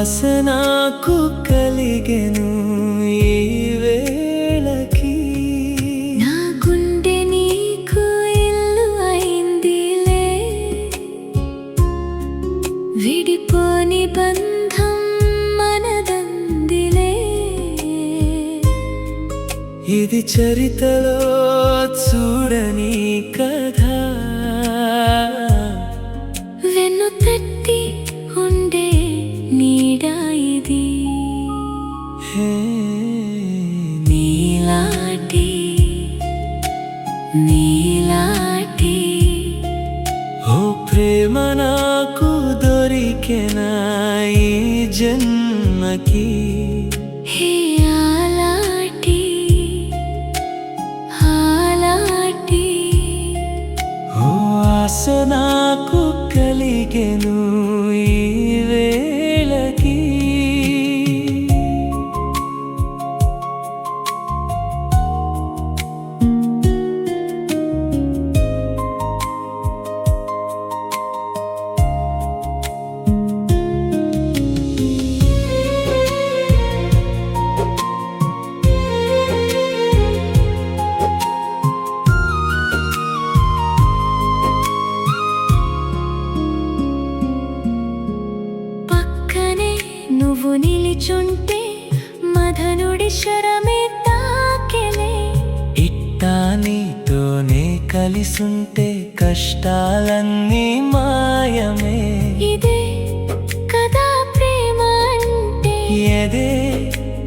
ఆశ నాకు కలిగెను ఈ వేళకి, నా గుండె నీకు ఇల్లు అయిందిలే, విడిపోని బంధం మనదందిలే. ఇది చరితలో చూడని కథ, వెన్ను తట్టి ఉండే నీడా ఇది. నీలాటి నీలాటి ఓ ప్రేమ నాకు దొరికెనా ఈ జన్మకి. హే ఆలాటి ఆలాటి ఓ ఆశ నాకు కలిగెను ఈ వేళకి. నువ్వు నిలిచుంటే మదనుడి శరమే తాకెలే. ఇట్టా నీతోనే కలిసుంటే కష్టాలన్నీ మాయమే. ఇదే కదా ప్రేమ అంటే, ఎదే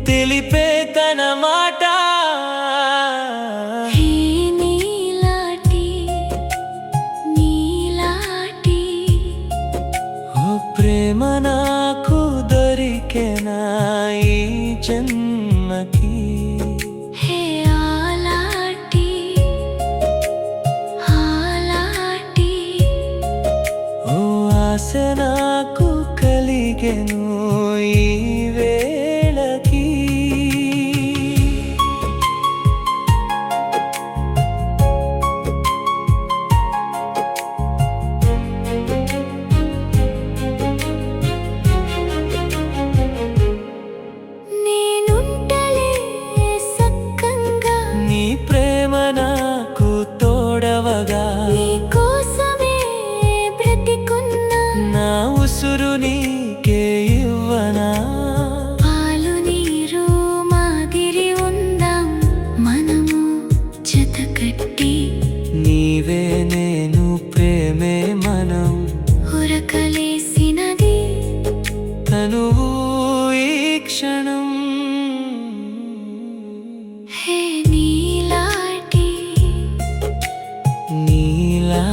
తెలిపే తన మాట. హే నీలాటి నీలాటి ఓ ప్రేమ నాకు దొరికెనా ఈ జన్మకి. హే ఆలాటి ఆలాటి ఓ ఆశ నాకు కలిగెను ఈ వేళకి. నేనుంటలే సక్కంగా, నీ ప్రేమ నాకు తోడవగా, నీ కోసమే బ్రతికున్నా. నా ఉసురు నీకే ఇవ్వనా. పాలు నీరు మాదిరి ఉందాం మనము జతకట్టి, నీవే నేను ప్రేమే మనం, ఉరకలేసినది తనువు ఈ క్షణం. హే నీలాటి నీలా